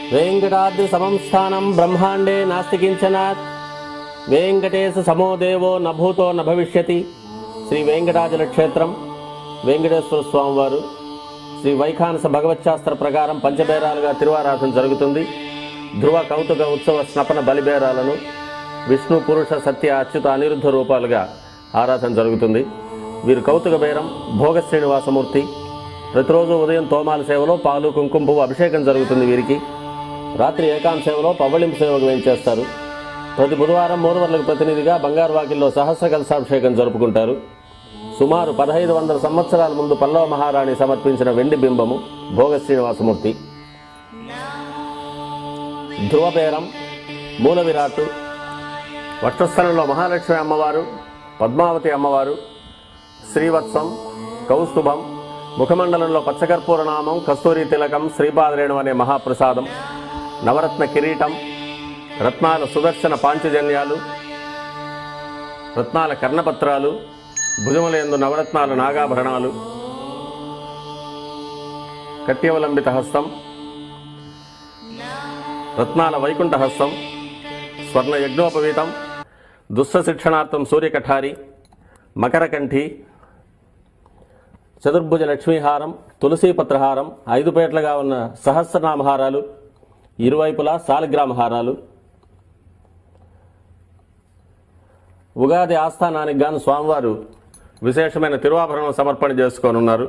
वेंकटाद्रि समं स्थानं ब्रह्मांडे नास्ति किंचन वेंकटेश समो देवो न भूतो न भविष्यति। श्री वेंकटाचल क्षेत्रम वेंकटेश्वर स्वामी वारु श्री వైఖానస భగవచ్శాస్త్ర ప్రకారం పంచబేరాలుగా తిరువారాధన జరుగుతుంది. ధ్రువ కౌతుక ఉత్సవ స్నపన బలిబేరాలను విష్ణు పురుష సత్య అచ్యుత అనిరుద్ధ రూపాలుగా ఆరాధన జరుగుతుంది. వీరు కౌతుక బేరం భోగ శ్రీనివాసమూర్తి. ప్రతిరోజు ఉదయం తోమాల సేవలో పాలు కుంకుమ పువ్వు అభిషేకం జరుగుతుంది. వీరికి రాత్రి ఏకాంత సేవలో పవ్వళింపు సేవకు వేయించేస్తారు. ప్రతి బుధవారం మూలవర్లకు ప్రతినిధిగా బంగారు వాకిల్లో సహస్ర కలశాభిషేకం జరుపుకుంటారు. సుమారు 1500 సంవత్సరాల ముందు పల్లవ మహారాణి సమర్పించిన వెండి బింబము భోగ శ్రీనివాసమూర్తి. ధ్రువబేరం మూల విరాట్టు. వక్షస్థలంలో మహాలక్ష్మి అమ్మవారు, పద్మావతి అమ్మవారు, శ్రీవత్సం, కౌస్తుభం, ముఖమండలంలో పచ్చకర్పూర నామం, కస్తూరి తిలకం, శ్రీపాదరేణు అనే మహాప్రసాదం, నవరత్న కిరీటం, రత్నాల సుదర్శన పాంచజన్యాలు, రత్నాల కర్ణపత్రాలు, భుజములందు నవరత్నాల నాగాభరణాలు, కట్యవలంబిత హస్తం, రత్నాల వైకుంఠ హస్తం, స్వర్ణ యజ్ఞోపవీతం, దుస్స శిక్షణార్థం సూర్యకఠారి, మకరకంఠి, చతుర్భుజ లక్ష్మీహారం, తులసీపత్రహారం, 5 పేట్లుగా ఉన్న సహస్రనామహారాలు, ఇరువైపులా సాలిగ్రామహారాలు. ఉగాది ఆస్థానానికి గాను స్వామివారు విశేషమైన తిరువాభరణం సమర్పణ చేసుకోనున్నారు.